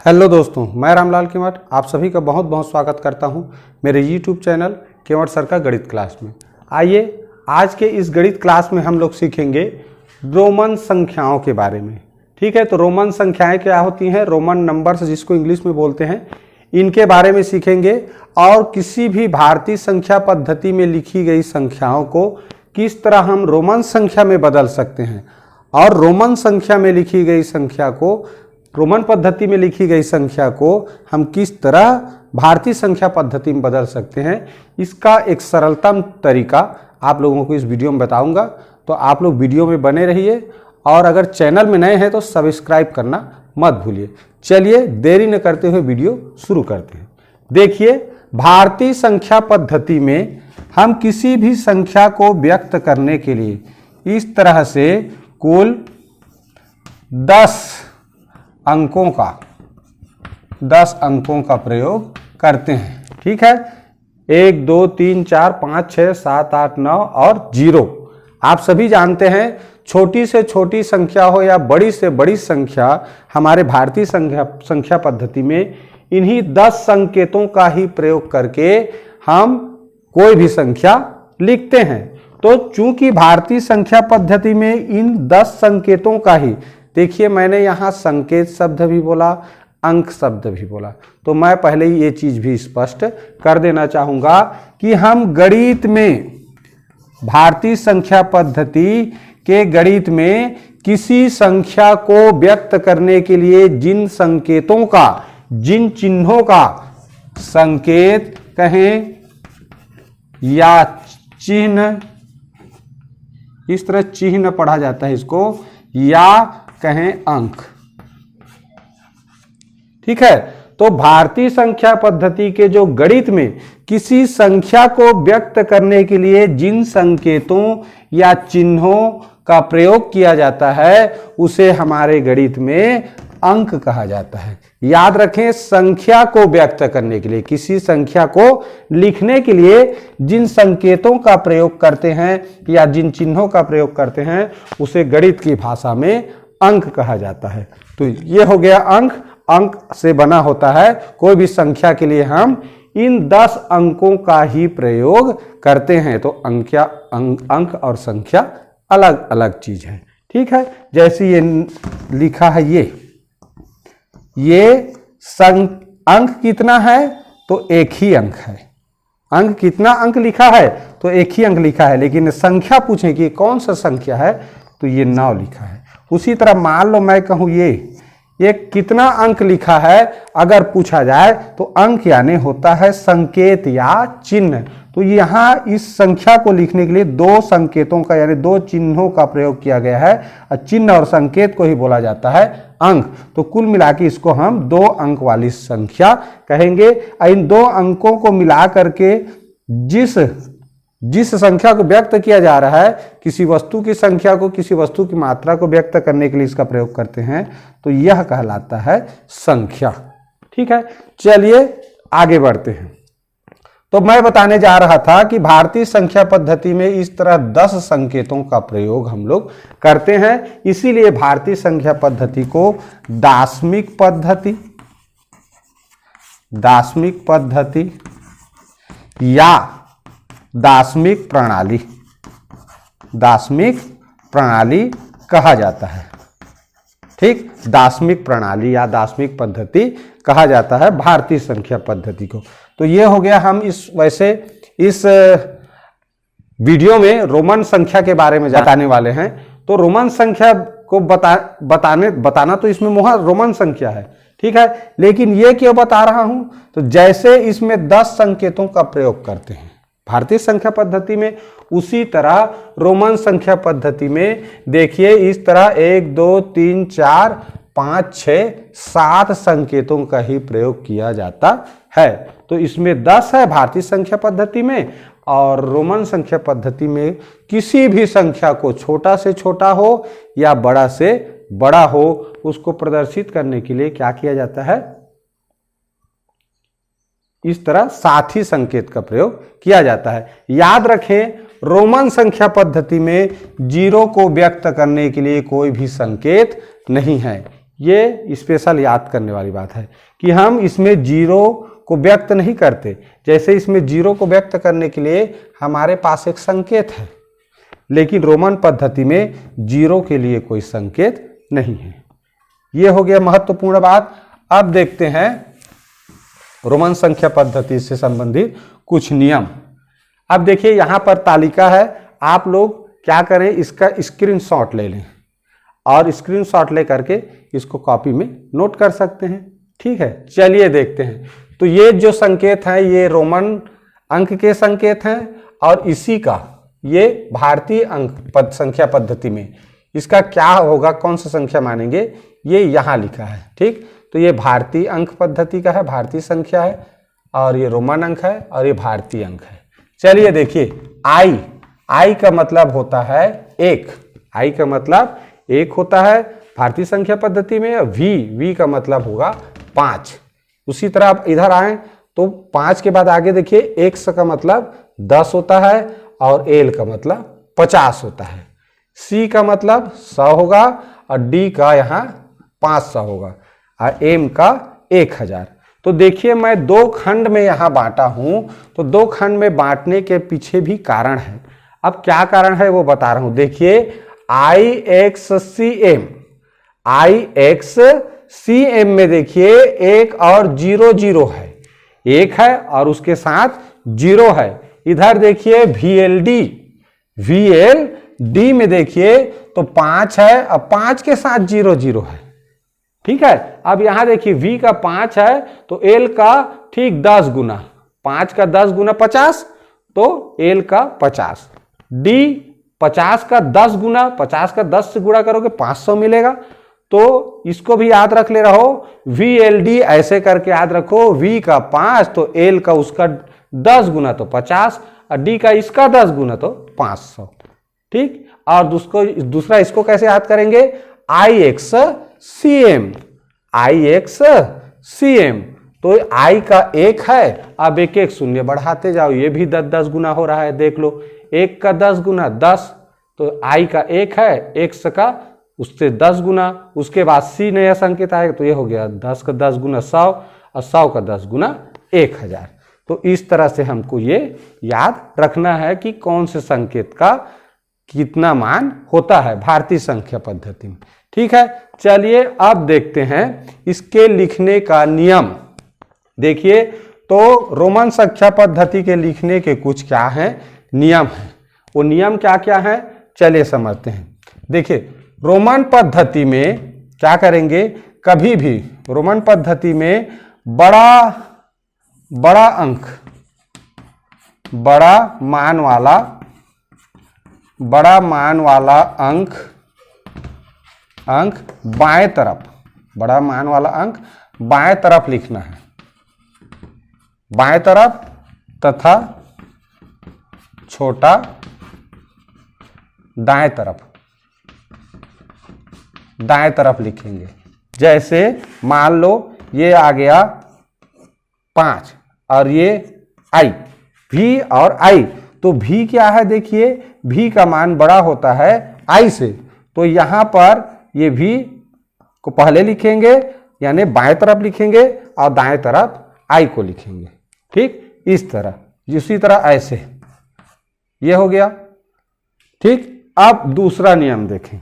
Hello दोस्तों, मैं रामलाल केवट आप सभी का बहुत बहुत स्वागत करता हूं मेरे YouTube चैनल केवट सर का गणित क्लास में। आइए आज के इस गणित क्लास में हम लोग सीखेंगे रोमन संख्याओं के बारे में। ठीक है, तो रोमन संख्याएं क्या होती हैं, रोमन नंबर्स जिसको इंग्लिश में बोलते हैं, इनके बारे में सीखेंगे और किसी भी भारतीय संख्या पद्धति में लिखी गई संख्याओं को किस तरह हम रोमन संख्या में बदल सकते हैं और रोमन संख्या में लिखी गई संख्या को, रोमन पद्धति में लिखी गई संख्या को हम किस तरह भारतीय संख्या पद्धति में बदल सकते हैं, इसका एक सरलतम तरीका आप लोगों को इस वीडियो में बताऊंगा। तो आप लोग वीडियो में बने रहिए और अगर चैनल में नए हैं तो सब्सक्राइब करना मत भूलिए। चलिए देरी न करते हुए वीडियो शुरू करते हैं। देखिए, भारतीय संख्या पद्धति में हम किसी भी संख्या को व्यक्त करने के लिए इस तरह से कुल 10 अंकों का प्रयोग करते हैं। ठीक है, 1 2 3 4 5 6 7 8 9 और 0। आप सभी जानते हैं छोटी से छोटी संख्या हो या बड़ी से बड़ी संख्या, हमारे भारतीय संख्या पद्धति में इन्हीं 10 संकेतों का ही प्रयोग करके हम कोई भी संख्या लिखते हैं। तो चूंकि भारतीय संख्या पद्धति में इन 10 संकेतों का ही, देखिए मैंने यहाँ संकेत शब्द भी बोला, अंक शब्द भी बोला, तो मैं पहले ही ये चीज भी स्पष्ट कर देना चाहूंगा कि हम गणित में, भारतीय संख्या पद्धति के गणित में किसी संख्या को व्यक्त करने के लिए जिन संकेतों का, जिन चिन्हों का, संकेत कहें या चिन्ह, इस तरह चिन्ह पढ़ा जाता है इसको, या कहें अंक। ठीक है, तो भारतीय संख्या पद्धति के जो गणित में किसी संख्या को व्यक्त करने के लिए जिन संकेतों या चिन्हों का प्रयोग किया जाता है उसे हमारे गणित में अंक कहा जाता है। याद रखें, संख्या को व्यक्त करने के लिए, किसी संख्या को लिखने के लिए जिन संकेतों का प्रयोग करते हैं या जिन चिन्हों का प्रयोग करते हैं उसे गणित की भाषा में अंक कहा जाता है। तो ये हो गया अंक। अंक से बना होता है, कोई भी संख्या के लिए हम इन 10 अंकों का ही प्रयोग करते हैं। तो अंक और संख्या अलग अलग चीज है। ठीक है, जैसे ये लिखा है, ये अंक कितना है तो एक ही अंक है। अंक कितना अंक लिखा है तो एक ही अंक लिखा है, लेकिन संख्या पूछे कि कौन सा संख्या है तो ये 9 लिखा है। उसी तरह मान लो मैं कहूँ ये कितना अंक लिखा है, अगर पूछा जाए तो अंक यानी होता है संकेत या चिन्ह। तो यहाँ इस संख्या को लिखने के लिए 2 संकेतों का यानी 2 चिन्हों का प्रयोग किया गया है और चिन्ह और संकेत को ही बोला जाता है अंक। तो कुल मिला के इसको हम 2 अंक वाली संख्या कहेंगे। इन 2 अंकों को मिला करके जिस संख्या को व्यक्त किया जा रहा है, किसी वस्तु की संख्या को, किसी वस्तु की मात्रा को व्यक्त करने के लिए इसका प्रयोग करते हैं, तो यह कहलाता है संख्या। ठीक है, चलिए आगे बढ़ते हैं। तो मैं बताने जा रहा था कि भारतीय संख्या पद्धति में इस तरह 10 संकेतों का प्रयोग हम लोग करते हैं, इसीलिए भारतीय संख्या पद्धति को दार्शनिक पद्धति या दार्शनिक प्रणाली कहा जाता है। ठीक, दार्शनिक प्रणाली या दार्शनिक पद्धति कहा जाता है भारतीय संख्या पद्धति को। तो ये हो गया, हम इस वीडियो में रोमन संख्या के बारे में बताने वाले हैं। तो रोमन संख्या को बताना तो इसमें रोमन संख्या है। ठीक है, लेकिन ये क्यों बता रहा हूं, तो जैसे इसमें 10 संकेतों का प्रयोग करते हैं भारतीय संख्या पद्धति में, उसी तरह रोमन संख्या पद्धति में देखिए इस तरह 1 2 3 4 5 6 7 संकेतों का ही प्रयोग किया जाता है। तो इसमें 10 है भारतीय संख्या पद्धति में, और रोमन संख्या पद्धति में किसी भी संख्या को छोटा से छोटा हो या बड़ा से बड़ा हो, उसको प्रदर्शित करने के लिए क्या किया जाता है, इस तरह साथी संकेत का प्रयोग किया जाता है। याद रखें, रोमन संख्या पद्धति में 0 को व्यक्त करने के लिए कोई भी संकेत नहीं है। ये स्पेशल याद करने वाली बात है कि हम इसमें जीरो को व्यक्त नहीं करते। जैसे इसमें जीरो को व्यक्त करने के लिए हमारे पास एक संकेत है, लेकिन रोमन पद्धति में जीरो के लिए कोई संकेत नहीं है। ये हो गया महत्वपूर्ण बात। अब देखते हैं रोमन संख्या पद्धति से संबंधित कुछ नियम। अब देखिए यहाँ पर तालिका है, आप लोग क्या करें, इसका स्क्रीनशॉट ले लें और स्क्रीनशॉट ले करके इसको कॉपी में नोट कर सकते हैं। ठीक है, चलिए देखते हैं। तो ये जो संकेत है ये रोमन अंक के संकेत हैं और इसी का ये भारतीय अंक संख्या पद्धति में इसका क्या होगा, कौन सा संख्या मानेंगे, ये यहाँ लिखा है। ठीक, तो ये भारतीय अंक पद्धति का है, भारतीय संख्या है, और ये रोमन अंक है और ये भारतीय अंक है। चलिए देखिए, आई का मतलब होता है एक, आई का मतलब एक होता है भारतीय संख्या पद्धति में। वी का मतलब होगा 5। उसी तरह आप इधर आए तो 5 के बाद आगे देखिए, एक्स का मतलब 10 होता है और एल का मतलब 50 होता है। सी का मतलब 100 होगा और डी का यहाँ 500 होगा और एम का 1000। तो देखिए मैं 2 खंड में यहाँ बांटा हूं, तो 2 खंड में बांटने के पीछे भी कारण है। अब क्या कारण है वो बता रहा हूं। देखिए IXCM में देखिए 1 और 0 है, 1 है और उसके साथ 0 है। इधर देखिए VLD में देखिए तो 5 है और 5 के साथ 0 है। ठीक है, अब यहां देखिए V का 5 है तो L का ठीक 10 गुना, 5 का 10 गुना 50, तो L का 50। D 50 का 10 गुना, 50 का 10 से गुणा करोगे 500 मिलेगा। तो इसको भी याद रख ले रहो, VLD ऐसे करके याद रखो, V का 5 तो L का उसका 10 गुना तो 50 और D का इसका 10 गुना तो 500। ठीक, और दूसरा इसको कैसे याद करेंगे, IXCM, तो I का 1 है, अब एक एक शून्य बढ़ाते जाओ, ये भी 10 गुना हो रहा है, देख लो, 1 का 10 गुना 10, तो I का 1 है, X का उससे 10 गुना, उसके बाद C नया संकेत आएगा तो ये हो गया 10 का 10 गुना 100 और 100 का 10 गुना 1000। तो इस तरह से हमको ये याद रखना है कि कौन से संकेत का कितना मान होता है भारतीय संख्या पद्धति में। ठीक है, चलिए अब देखते हैं इसके लिखने का नियम। देखिए, तो रोमन संख्या पद्धति के लिखने के कुछ क्या हैं, नियम हैं। वो नियम क्या क्या है, चलिए समझते हैं। देखिए, रोमन पद्धति में क्या करेंगे, कभी भी रोमन पद्धति में बड़ा अंक, बड़ा मान वाला अंक बाएं तरफ, बड़ा मान वाला अंक बाएं तरफ लिखना है, बाएं तरफ, तथा छोटा दाएं तरफ लिखेंगे। जैसे मान लो ये आ गया 5 और ये I, V और I, तो V क्या है, देखिए V का मान बड़ा होता है I से, तो यहां पर ये V को पहले लिखेंगे, यानी बाएं तरफ लिखेंगे और दाएं तरफ I को लिखेंगे। ठीक, इस तरह, इसी तरह ऐसे, ये हो गया। ठीक, अब दूसरा नियम देखें,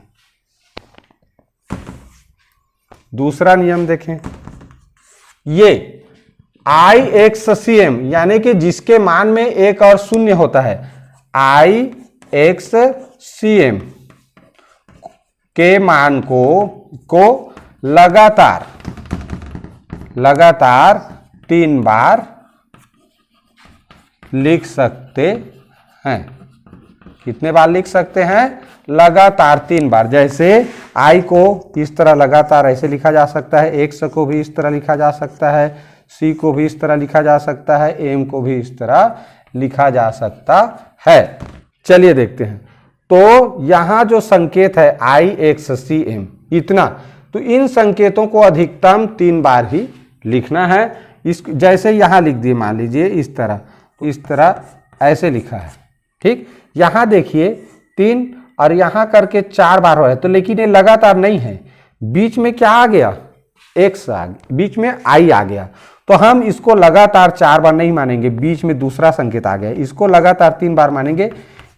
ये IXCM यानी कि जिसके मान में 1 और 0 होता है, IXCM के मान को लगातार 3 बार लिख सकते हैं। कितने बार लिख सकते हैं, लगातार 3 बार। जैसे I को इस तरह लगातार ऐसे लिखा जा सकता है, X को भी इस तरह लिखा जा सकता है, C को भी इस तरह लिखा जा सकता है, M को भी इस तरह लिखा जा सकता है। चलिए देखते हैं। तो यहाँ जो संकेत है IXCM इतना, तो इन संकेतों को अधिकतम 3 बार ही लिखना है। इस जैसे यहाँ लिख दिए, मान लीजिए इस तरह, तो इस तरह ऐसे लिखा है। ठीक, यहाँ देखिए 3 और यहाँ करके 4 बार हो रहा है, तो लेकिन ये लगातार नहीं है, बीच में क्या आ गया, x आ गया, बीच में i आ गया। तो हम इसको लगातार 4 बार नहीं मानेंगे, बीच में दूसरा संकेत आ गया, इसको लगातार 3 बार मानेंगे।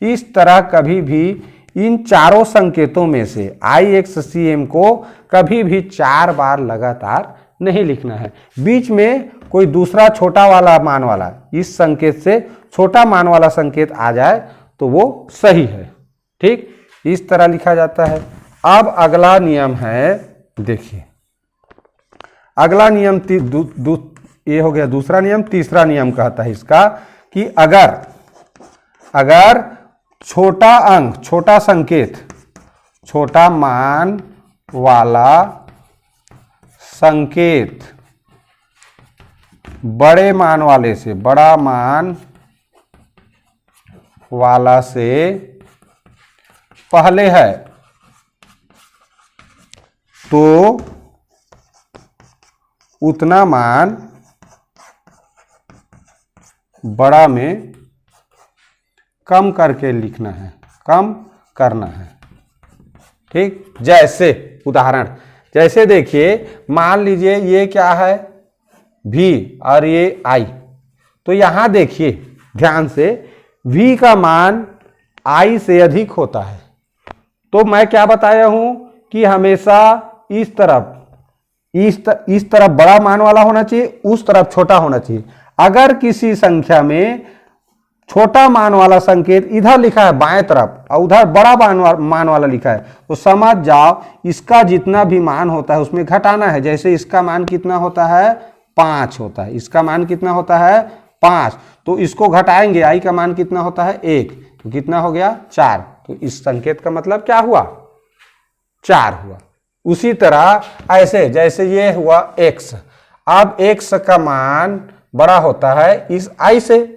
इस तरह कभी भी इन चारों संकेतों में से IXCM को कभी भी 4 बार लगातार नहीं लिखना है। बीच में कोई दूसरा छोटा वाला मान वाला, इस संकेत से छोटा मान वाला संकेत आ जाए तो वो सही है। ठीक, इस तरह लिखा जाता है। अब अगला नियम है, देखिए अगला नियम ये हो गया दूसरा नियम। तीसरा नियम कहता है इसका कि अगर छोटा अंक, छोटा संकेत, छोटा मान वाला संकेत बड़े मान वाले से, बड़ा मान वाला से पहले है तो उतना मान बड़ा में कम करके लिखना है, कम करना है। ठीक, जैसे उदाहरण, जैसे देखिए मान लीजिए ये क्या है v और ये i, तो यहां देखिए ध्यान से v का मान i से अधिक होता है। तो मैं क्या बताया हूं कि हमेशा इस तरफ बड़ा मान वाला होना चाहिए, उस तरफ छोटा होना चाहिए। अगर किसी संख्या में छोटा मान वाला संकेत इधर लिखा है बाएं तरफ और उधर बड़ा मान वाला लिखा है, तो समझ जाओ इसका जितना भी मान होता है उसमें घटाना है। जैसे इसका मान कितना होता है, 5 होता है, इसका मान कितना होता है 5, तो इसको घटाएंगे, i का मान कितना होता है 1, तो कितना हो गया 4। तो इस संकेत का मतलब क्या हुआ, 4 हुआ। उसी तरह ऐसे जैसे ये हुआ x, अब x का मान बड़ा होता है इस i से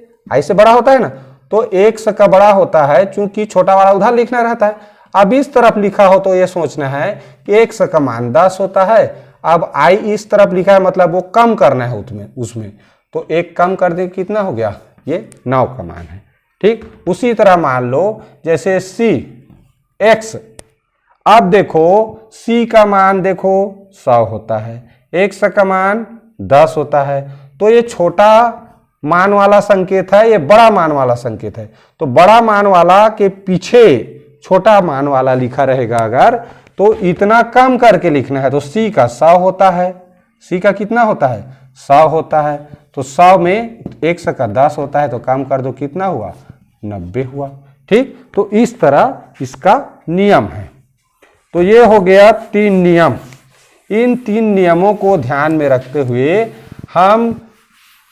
बड़ा होता है ना, तो x का बड़ा होता है, चूंकि छोटा वाला उधर लिखना रहता है। अब इस तरफ लिखा हो तो ये सोचना है कि x का मान 10 होता है, अब i इस तरफ लिखा है मतलब वो कम करना है उसमें, तो 1 कम कर दे कितना हो गया, ये 9 का मान है। ठीक, उसी तरह मान लो जैसे x, अब देखो c का मान देखो 100 होता है, x का मान 10 होता है, तो ये छोटा मान वाला संकेत है, ये बड़ा मान वाला संकेत है। तो बड़ा मान वाला के पीछे छोटा मान वाला लिखा रहेगा अगर, तो इतना कम करके लिखना है। तो c का 100 होता है, c का कितना होता है 100 होता है, तो 100 में x का 10 होता है, तो कम कर दो कितना हुआ 90 हुआ। ठीक, तो इस तरह इसका नियम है। तो ये हो गया 3 नियम। इन 3 नियमों को ध्यान में रखते हुए हम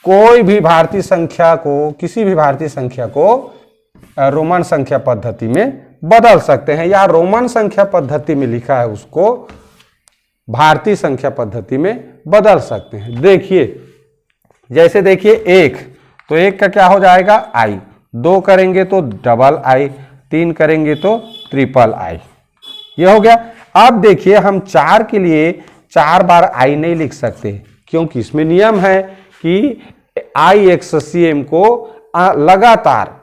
कोई भी भारतीय संख्या को, किसी भी भारतीय संख्या को रोमन संख्या पद्धति में बदल सकते हैं, या रोमन संख्या पद्धति में लिखा है उसको भारतीय संख्या पद्धति में बदल सकते हैं। देखिए जैसे देखिए 1, तो 1 का क्या हो जाएगा i, 2 करेंगे तो डबल i, 3 करेंगे तो ट्रिपल i, ये हो गया। अब देखिए हम 4 के लिए 4 बार i नहीं लिख सकते, क्योंकि इसमें नियम है कि IXCM को लगातार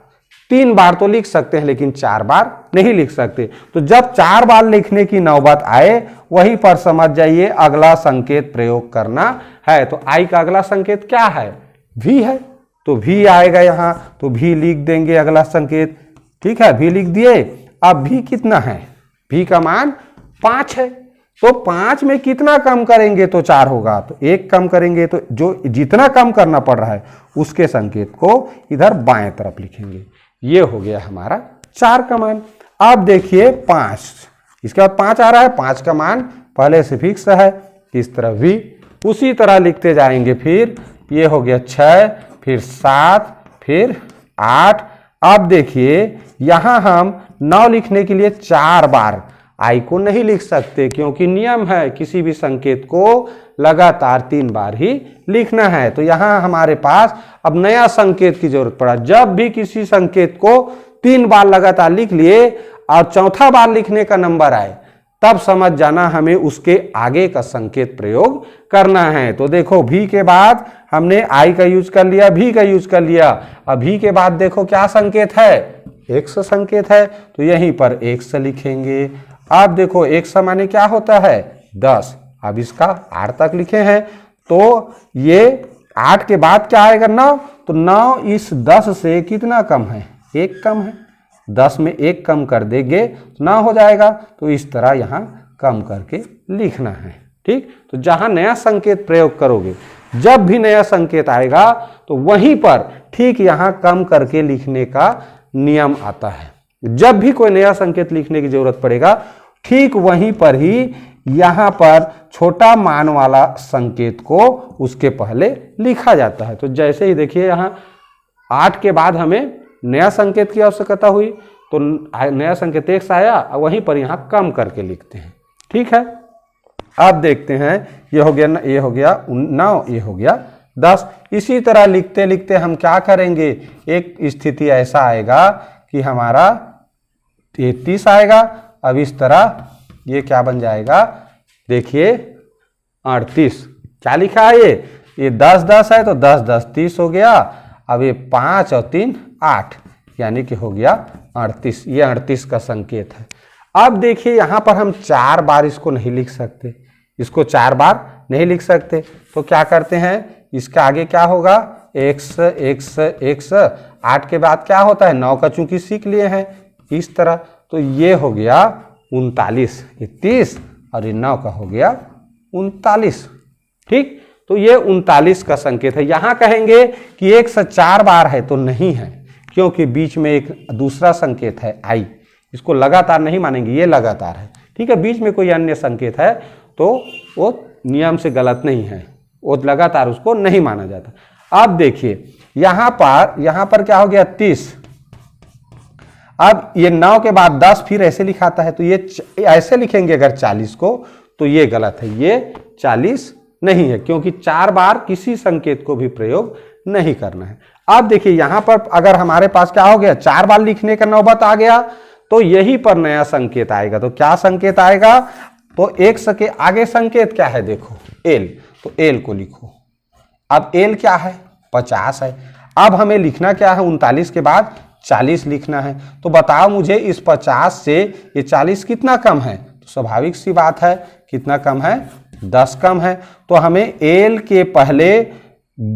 3 बार तो लिख सकते हैं, लेकिन 4 बार नहीं लिख सकते। तो जब 4 बार लिखने की नौबत आए वहीं पर समझ जाइए अगला संकेत प्रयोग करना है। तो i का अगला संकेत क्या है, v है, तो v आएगा यहाँ, तो v लिख देंगे अगला संकेत। ठीक है, v लिख दिए। अब v कितना है, v का मान 5 है, तो 5 में कितना कम करेंगे तो 4 होगा, तो 1 कम करेंगे, तो जो जितना कम करना पड़ रहा है उसके संकेत को इधर बाएं तरफ लिखेंगे। ये हो गया हमारा 4 का मान। अब देखिए 5, इसके बाद 5 आ रहा है, 5 का मान पहले से फिक्स है, इस तरह v, उसी तरह लिखते जाएंगे। फिर ये हो गया 6, फिर 7, फिर 8। अब देखिए यहां हम 9 लिखने के लिए 4 बार i को नहीं लिख सकते, क्योंकि नियम है किसी भी संकेत को लगातार 3 बार ही लिखना है। तो यहां हमारे पास अब नया संकेत की जरूरत पड़ा। जब भी किसी संकेत को 3 बार लगातार लिख लिए और चौथा बार लिखने का नंबर आए, तब समझ जाना हमें उसके आगे का संकेत प्रयोग करना है। तो देखो v के बाद हमने i का यूज कर लिया, v का यूज कर लिया, अब v के बाद देखो क्या संकेत है, x संकेत है, तो यहीं पर x लिखेंगे। अब देखो x माने क्या होता है 10। अब इसका 8 तक लिखे हैं तो ये 8 के बाद क्या आएगा 9, तो 9 इस 10 से कितना कम है, 1 कम है। 10 में 1 कम कर देंगे तो 9 हो जाएगा। तो इस तरह यहाँ कम करके लिखना है। ठीक, तो जहाँ नया संकेत प्रयोग करोगे, जब भी नया संकेत आएगा तो वहीं पर ठीक यहाँ कम करके लिखने का नियम आता है। जब भी कोई नया संकेत लिखने की जरूरत पड़ेगा ठीक वहीं पर ही यहाँ पर छोटा मान वाला संकेत को उसके पहले लिखा जाता है। तो जैसे ही देखिए यहाँ 8 के बाद हमें नया संकेत की आवश्यकता हुई तो नया संकेत x आया, वहीं पर यहाँ कम करके लिखते हैं। ठीक है, अब देखते हैं ये हो गया, ये हो गया 9, ये हो गया 10। इसी तरह लिखते लिखते हम क्या करेंगे, एक स्थिति ऐसा आएगा कि हमारा 33 आएगा। अब इस तरह ये क्या बन जाएगा, देखिए 38। क्या लिखा है ये 10 10 है तो 10 10 30 हो गया। अब ये 5 और 3 8, यानी कि हो गया 38। ये 38 का संकेत है। अब देखिए यहाँ पर हम 4 बार इसको नहीं लिख सकते, इसको 4 बार नहीं लिख सकते, तो क्या करते हैं, इसका आगे क्या होगा, x x x। 8 के बाद क्या होता है, 9 का चूंकि सीख लिए हैं इस तरह, तो ये हो गया 39, ये 30 और ये 9 का हो गया 39। ठीक, तो ये 39 का संकेत है। यहाँ कहेंगे कि 1 से 4 बार है तो नहीं है, क्योंकि बीच में एक दूसरा संकेत है i, इसको लगातार नहीं मानेंगे, ये लगातार है। ठीक है, बीच में कोई अन्य संकेत है तो वो नियम से गलत नहीं है, वो लगातार उसको नहीं माना जाता। अब देखिए यहाँ पर क्या हो गया 30। अब ये 9 के बाद 10 फिर ऐसे लिखाता है, तो ये ऐसे लिखेंगे अगर 40 को तो ये गलत है, ये 40 नहीं है, क्योंकि 4 बार किसी संकेत को भी प्रयोग नहीं करना है। अब देखिए यहाँ पर अगर हमारे पास क्या हो गया, 4 बार लिखने का नौबत आ गया तो यही पर नया संकेत आएगा। तो क्या संकेत आएगा, तो x के आगे संकेत क्या है, देखो l, तो l को लिखो। अब l क्या है, 50 है। अब हमें लिखना क्या है, 39 के बाद 40 लिखना है। तो बताओ मुझे इस 50 से ये 40 कितना कम है, तो स्वाभाविक सी बात है कितना कम है, 10 कम है। तो हमें l के पहले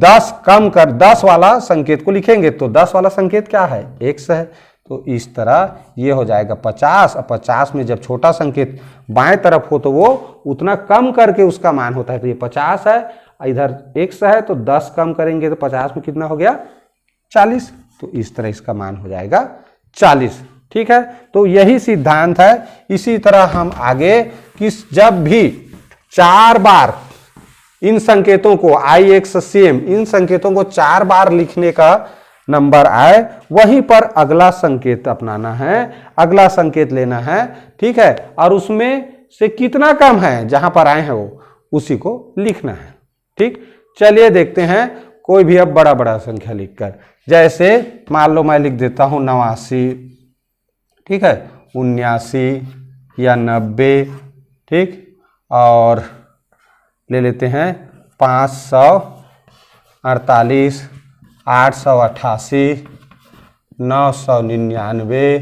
10 कम कर 10 वाला संकेत को लिखेंगे, तो 10 वाला संकेत क्या है, x है। तो इस तरह ये हो जाएगा 50, और 50 में जब छोटा संकेत बाएं तरफ हो तो वो उतना कम करके उसका मान होता है। तो ये 50 है, इधर x है, तो 10 कम करेंगे तो 50 में कितना हो गया, 40। तो इस तरह इसका मान हो जाएगा 40। ठीक है, तो यही सिद्धांत है। इसी तरह हम आगे किस जब भी 4 बार इन संकेतों को i x सेम, इन संकेतों को 4 बार लिखने का नंबर आए, वहीं पर अगला संकेत अपनाना है, अगला संकेत लेना है। ठीक है, और उसमें से कितना कम है जहां पर आए हैं वो उसी को लिखना है। ठीक, चलिए देखते हैं कोई भी अब बड़ा बड़ा संख्या लिखकर, जैसे मान लो मैं लिख देता हूं 89, ठीक है, 79 या 90। ठीक, और ले लेते हैं 548, 888, 999।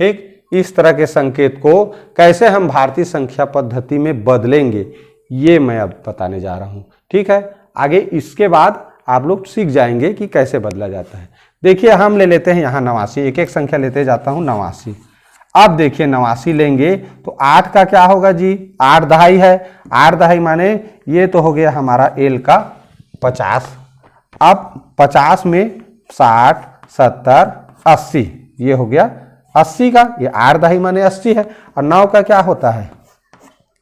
ठीक, इस तरह के संकेत को कैसे हम भारतीय संख्या पद्धति में बदलेंगे ये मैं अब बताने जा रहा हूं। ठीक है, आगे इसके बाद आप लोग सीख जाएंगे कि कैसे बदला जाता है। देखिए हम ले लेते हैं यहाँ 89, एक एक संख्या लेते जाता हूँ 89। अब देखिए 89 लेंगे तो 8 का क्या होगा जी, 8 दहाई है, 8 दहाई माने ये तो हो गया हमारा l का 50। अब 50 में 60, 70, 80, ये हो गया 80 का, ये 8 दहाई माने 80 है। और 9 का क्या होता है,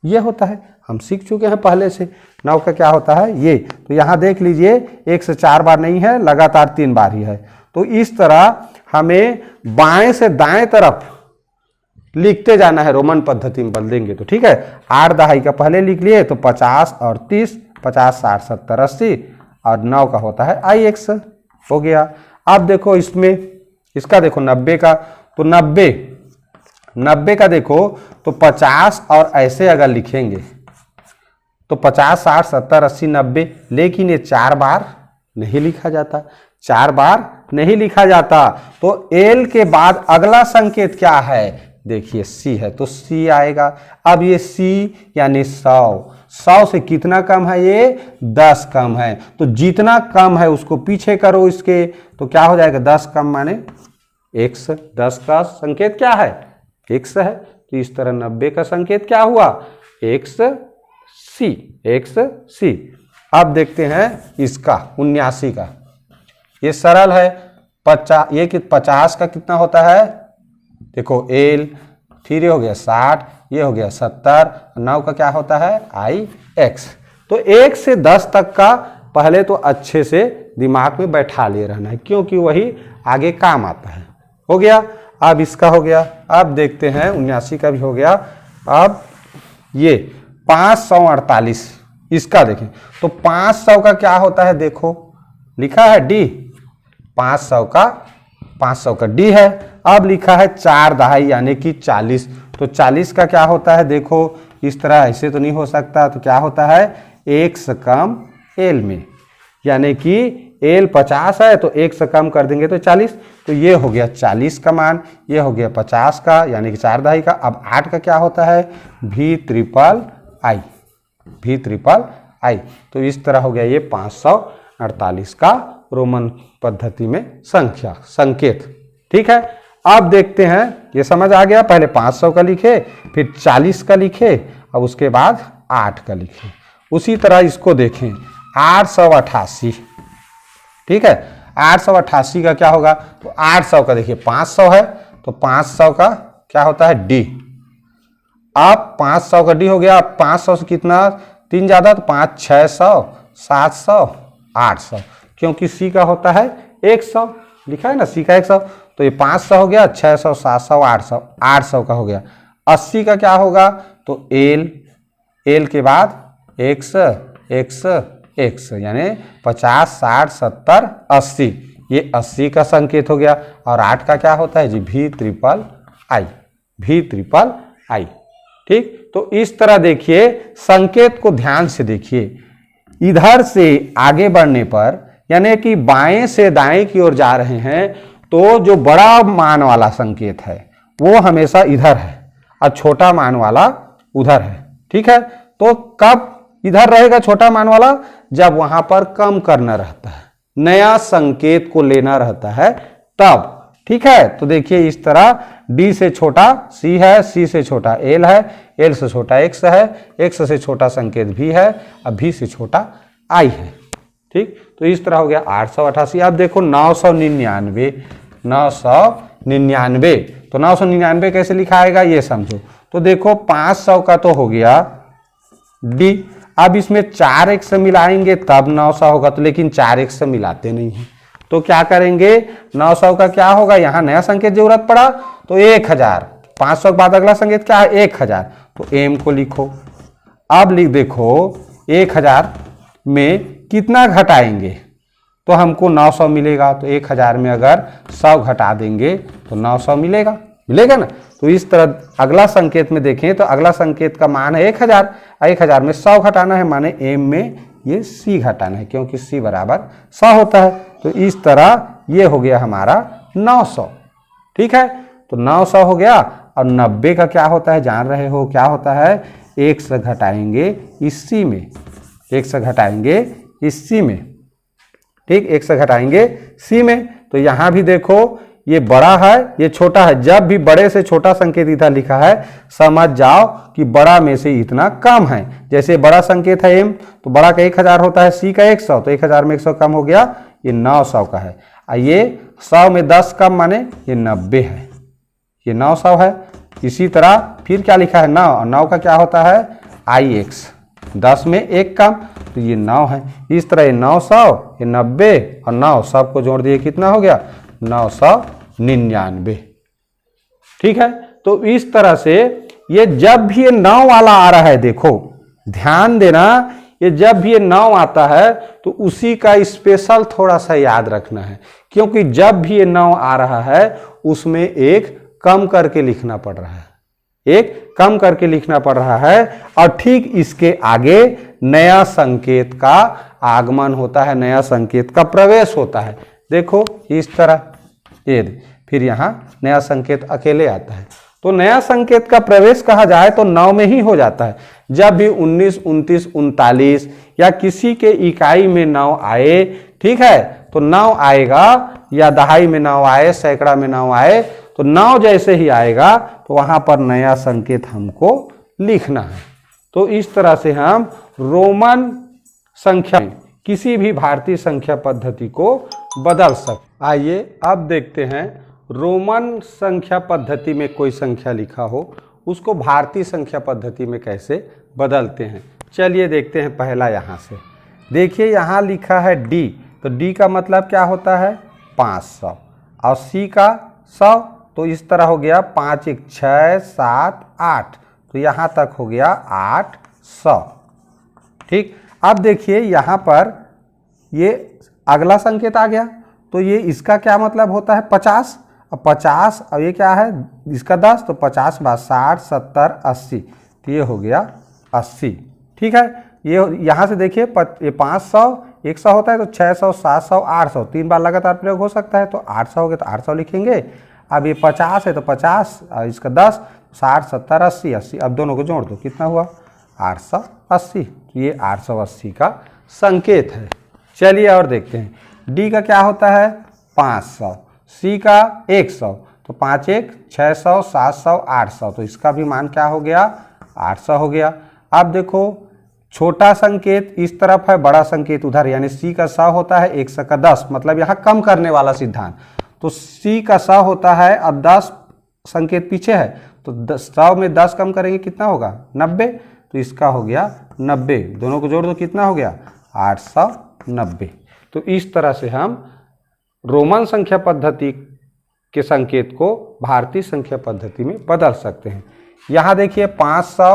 ये होता है, हम सीख चुके हैं पहले से। 9 का क्या होता है, ये। तो यहाँ देख लीजिए 1 से 4 बार नहीं है, लगातार 3 बार ही है। तो इस तरह हमें बाएं से दाएं तरफ लिखते जाना है, रोमन पद्धति में बदल देंगे तो। ठीक है, 8 दहाई का पहले लिख लिए तो 50 और 30, 50, 60, 70, 80, और 9 का होता है ix हो गया। अब देखो इसमें इसका देखो 90 का, तो 90 का देखो तो 50 और ऐसे अगर लिखेंगे तो 50, 60, 70, 80, 90, लेकिन ये 4 बार नहीं लिखा जाता, 4 बार नहीं लिखा जाता। तो l के बाद अगला संकेत क्या है, देखिए सी है तो सी आएगा। अब ये सी यानी 100 से कितना कम है, ये 10 कम है, तो जितना कम है उसको पीछे करो इसके, तो क्या हो जाएगा 10 कम माने x। 10 का संकेत क्या है, x है, तो इस तरह 90 का संकेत क्या हुआ, XC। अब देखते हैं इसका 79 का, ये सरल है। 50 का कितना होता है, देखो L, फिर ये हो गया 60, ये हो गया 70, 9 का क्या होता है IX। तो 1 से 10 तक का पहले तो अच्छे से दिमाग में बैठा ले रहना है, क्योंकि वही आगे काम आता है। हो गया, अब इसका हो गया। अब देखते हैं 79 का भी हो गया। अब ये 548, इसका देखें तो 500 का क्या होता है, देखो लिखा है D, 500 का D है। अब लिखा है 4 दहाई यानी कि 40, तो 40 का क्या होता है, देखो इस तरह, ऐसे तो नहीं हो सकता, तो क्या होता है 1 से कम L में, यानी कि L 50 है तो 1 से कम कर देंगे तो 40, तो ये हो गया 40 का मान, ये हो गया 50 का यानी कि 4 दहाई का। अब 8 का क्या होता है V ट्रिपल आई, तो इस तरह हो गया ये 548 का रोमन पद्धति में संकेत। ठीक है, अब देखते हैं, ये समझ आ गया, पहले 500 का लिखे, फिर 40 का लिखे, अब उसके बाद 8 का लिखे। उसी तरह इसको देखें 888, ठीक है, 888 का क्या होगा, तो 800 का देखिए 500 है, तो 500 का क्या होता है D। अब 500 का D हो गया, 500 से कितना 3 ज्यादा, तो 5 600 700 800, क्योंकि C का होता है 100, लिखा है ना C का 100, तो ये 500 हो गया, 600 700 800, 800 का हो गया। 80 का क्या होगा, तो L के बाद X यानी 50 60 70 80, ये 80 का संकेत हो गया। और 8 का क्या होता है जी V ट्रिपल आई। ठीक, तो इस तरह देखिए, संकेत को ध्यान से देखिए, इधर से आगे बढ़ने पर यानी कि बाएं से दाएं की ओर जा रहे हैं, तो जो बड़ा मान वाला संकेत है वो हमेशा इधर है और छोटा मान वाला उधर है। ठीक है, तो कब इधर रहेगा छोटा मान वाला, जब वहां पर कम करना रहता है, नया संकेत को लेना रहता है तब। ठीक है, तो देखिए इस तरह D से छोटा C है, C से छोटा L है, L से छोटा X है, X से छोटा संकेत V है, अब V से छोटा I है। ठीक, तो इस तरह हो गया 888। अब देखो 999, तो 999 कैसे लिखा आएगा ये समझो। तो देखो 500 का तो हो गया D, अब इसमें 4x मिलाएंगे तब 900 होगा, तो लेकिन 4x मिलाते नहीं है, तो क्या करेंगे 900 का क्या होगा, यहाँ नया संकेत जरूरत पड़ा तो 1000, 500 के बाद अगला संकेत क्या है 1000, तो m को लिखो। अब देखो 1000 में कितना घटाएंगे, तो हमको 900 मिलेगा, तो 1000 में अगर 100 घटा देंगे तो 900 मिलेगा ना। तो इस तरह अगला संकेत में देखें तो अगला संकेत का मान है 1000, 1000 में 100 घटाना है, माने m में ये C घटाना है, क्योंकि C बराबर 100 होता है। तो इस तरह ये हो गया हमारा 900। ठीक है, तो 900 हो गया। और 90 का क्या होता है जान रहे हो, क्या होता है 1 से घटाएंगे इस C में, 1 से घटाएंगे इस C में। ठीक, 1 से घटाएंगे C में, तो यहां भी देखो ये बड़ा है ये छोटा है, जब भी बड़े से छोटा संकेत इधर लिखा है समझ जाओ कि बड़ा में से इतना कम है। जैसे बड़ा संकेत है m, तो बड़ा का 1000 होता है, C का 100, तो 1000 में 100 कम हो गया, ये 900 का है। ये 100 में 10 कम माने ये 90 है, ये 900 है। इसी तरह फिर क्या लिखा है 9, और 9 का क्या होता है IX, 10 में 1 कम, तो ये 9 है। इस तरह ये 900, ये 90 और 9 सबको जोड़ दिए कितना हो गया 999। ठीक है, तो इस तरह से ये जब भी ये 9 वाला आ रहा है, देखो ध्यान देना, ये जब भी ये 9 आता है तो उसी का स्पेशल थोड़ा सा याद रखना है, क्योंकि जब भी ये 9 आ रहा है उसमें एक कम करके लिखना पड़ रहा है, एक कम करके लिखना पड़ रहा है। और ठीक इसके आगे नया संकेत का आगमन होता है, नया संकेत का प्रवेश होता है। देखो इस तरह ये, फिर यहाँ नया संकेत अकेले आता है। तो नया संकेत का प्रवेश कहा जाए तो 9 में ही हो जाता है। जब भी 19, 29, 39 या किसी के इकाई में 9 आए, ठीक है, तो 9 आएगा, या दहाई में 9 आए, सैकड़ा में 9 आए, तो 9 जैसे ही आएगा तो वहां पर नया संकेत हमको लिखना है। तो इस तरह से हम रोमन संख्या किसी भी भारतीय संख्या पद्धति को बदल सकते। आइए अब देखते हैं रोमन संख्या पद्धति में कोई संख्या लिखा हो उसको भारतीय संख्या पद्धति में कैसे बदलते हैं। चलिए देखते हैं। पहला यहाँ से देखिए, यहाँ लिखा है डी, तो डी का मतलब क्या होता है 500, और सी का 100, तो इस तरह हो गया 5 1 6 7 8, तो यहाँ तक हो गया 800। ठीक, अब देखिए यहाँ पर ये अगला संकेत आ गया, तो ये इसका क्या मतलब होता है 50, अब 50, अब ये क्या है इसका 10, तो 50 बाद 60 70 80, तो ये हो गया 80। ठीक है, ये यहाँ से देखिए ये 500 100 होता है, तो 600 700 800 3 बार लगातार प्रयोग हो सकता है, तो 800 हो गया तो 800 लिखेंगे। अब ये 50 है तो 50, और इसका 10 60 70 80 80, अब दोनों को जोड़ दो, कितना हुआ 880। ये 880 का संकेत है। चलिए और देखते हैं। डी का क्या होता है 500, सी का 100, तो 5 1 600 700 800, तो इसका भी मान क्या हो गया 800 हो गया। अब देखो छोटा संकेत इस तरफ है, बड़ा संकेत उधर, यानी सी का 100 होता है, 100 का 10, मतलब यहाँ कम करने वाला सिद्धांत। तो सी का 100 होता है, अब 10 संकेत पीछे है, तो 100 में 10 कम करेंगे कितना होगा 90, तो इसका हो गया 90, दोनों को जोड़ दो कितना हो गया 890। तो इस तरह से हम रोमन संख्या पद्धति के संकेत को भारतीय संख्या पद्धति में बदल सकते हैं। यहाँ देखिए 500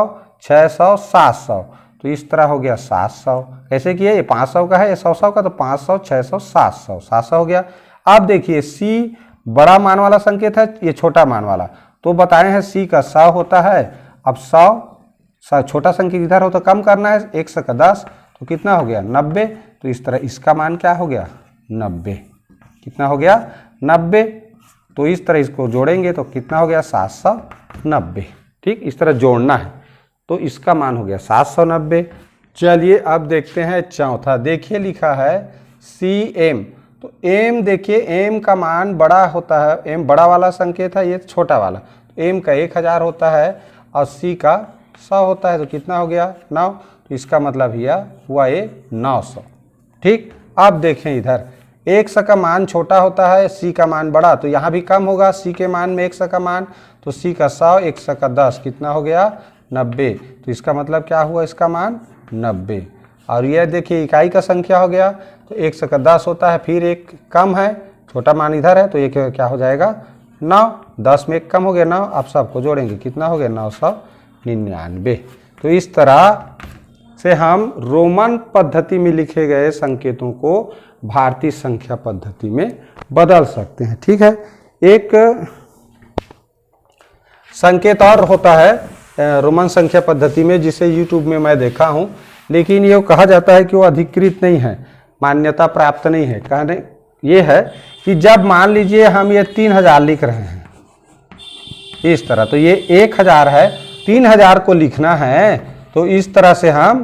600 700, तो इस तरह हो गया 700। कैसे किए, ये 500 का है, ये 100 का, तो 500 600 700 700 हो गया। अब देखिए सी बड़ा मान वाला संकेत है, ये छोटा मान वाला, तो बताए हैं सी का 100 होता है। अब 100 छोटा संकेत इधर हो तो कम करना है, 100 का 10, तो कितना हो गया 90, तो इस तरह इसका मान क्या हो गया 90, कितना हो गया 90। तो इस तरह इसको जोड़ेंगे तो कितना हो गया 790। ठीक, इस तरह जोड़ना है, तो इसका मान हो गया 790। चलिए अब देखते हैं चौथा। देखिए लिखा है सी एम, तो एम देखिए एम का मान बड़ा होता है, एम बड़ा वाला संकेत है, ये छोटा वाला, तो एम का 1000 होता है और सी का 100 होता है, तो कितना हो गया 9, तो इसका मतलब हुआ ये 900। ठीक, अब देखें इधर 100 का मान छोटा होता है, सी का मान बड़ा, तो यहाँ भी कम होगा सी के मान में 100 का मान, तो सी का 100 100 का 10, कितना हो गया 90, तो इसका मतलब क्या हुआ इसका मान 90। और यह देखिए इकाई का संख्या हो गया, तो 100 का 10 होता है, फिर एक कम है, छोटा मान इधर है, तो ये क्या हो जाएगा 9, 10 में एक कम हो गया 9, अब सबको जोड़ेंगे कितना हो गया 999। तो इस तरह से हम रोमन पद्धति में लिखे गए संकेतों को भारतीय संख्या पद्धति में बदल सकते हैं। ठीक है, एक संकेत और होता है रोमन संख्या पद्धति में, जिसे यूट्यूब में मैं देखा हूं, लेकिन ये कहा जाता है कि वो अधिकृत नहीं है, मान्यता प्राप्त नहीं है। कहने ये है कि जब मान लीजिए हम ये 3000 लिख रहे हैं इस तरह, तो ये 1000 है, 3000 को लिखना है, तो इस तरह से हम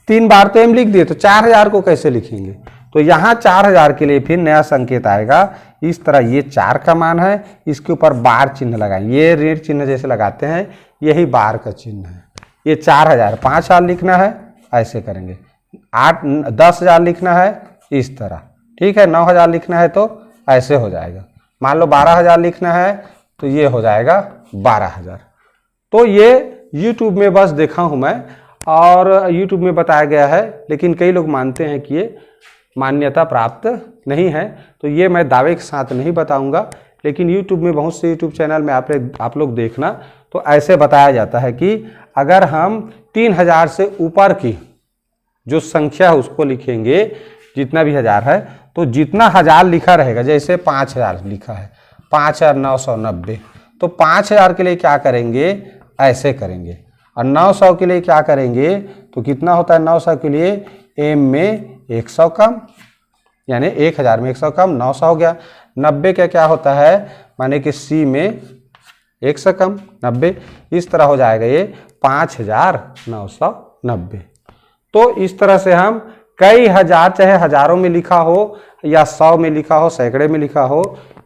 3 बार तो एम लिख दिए, तो 4000 को कैसे लिखेंगे, तो यहाँ 4000 के लिए फिर नया संकेत आएगा। इस तरह ये 4 का मान है, इसके ऊपर बार चिन्ह लगाएंगे, ये ऋण चिन्ह जैसे लगाते हैं, यही बार का चिन्ह है। ये 4000 5000 लिखना है, ऐसे करेंगे। 10,000 लिखना है इस तरह, ठीक है। 9,000 लिखना है तो ऐसे हो जाएगा। मान लो 12,000 लिखना है तो ये हो जाएगा 12,000। तो ये YouTube में बस देखा हूँ मैं, और YouTube में बताया गया है, लेकिन कई लोग मानते हैं कि ये मान्यता प्राप्त नहीं है, तो ये मैं दावे के साथ नहीं बताऊंगा। लेकिन YouTube में बहुत से YouTube चैनल में आप लोग देखना, तो ऐसे बताया जाता है कि अगर हम 3000 से ऊपर की जो संख्या है उसको लिखेंगे, जितना भी 1000 है, तो जितना 1000 लिखा रहेगा, जैसे 5000 लिखा है 5990, तो 5000 के लिए क्या करेंगे, ऐसे करेंगे। और 900 के लिए क्या करेंगे, तो कितना होता है 900 के लिए, एम में 100 कम, यानी 1000 में 100 कम, 900 हो गया। 90 का क्या होता है, माने कि सी में 1 से कम 90, इस तरह हो जाएगा ये 5990। तो इस तरह से हम कई हजार, चाहे हजारों में लिखा हो या 100 में लिखा हो, सैकड़े में लिखा हो,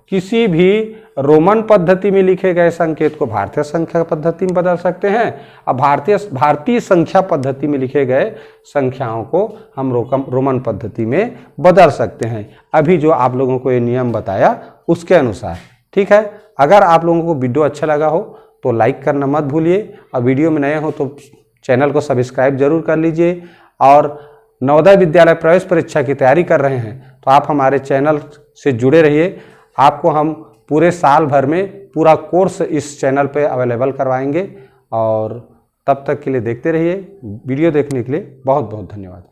किसी भी रोमन पद्धति में लिखे गए संकेत को भारतीय संख्या पद्धति में बदल सकते हैं। अब भारतीय संख्या पद्धति में लिखे गए संख्याओं को हम रोमन पद्धति में बदल सकते हैं, अभी जो आप लोगों को ये नियम बताया उसके अनुसार। ठीक है, अगर आप लोगों को वीडियो अच्छा लगा हो तो लाइक करना मत भूलिए, और वीडियो में नए हो तो चैनल को सब्सक्राइब जरूर कर लीजिए। और नवोदय विद्यालय प्रवेश परीक्षा की तैयारी कर रहे हैं तो आप हमारे चैनल से जुड़े रहिए। आपको हम पूरे साल भर में पूरा कोर्स इस चैनल पे अवेलेबल करवाएंगे, और तब तक के लिए देखते रहिए। वीडियो देखने के लिए बहुत बहुत धन्यवाद।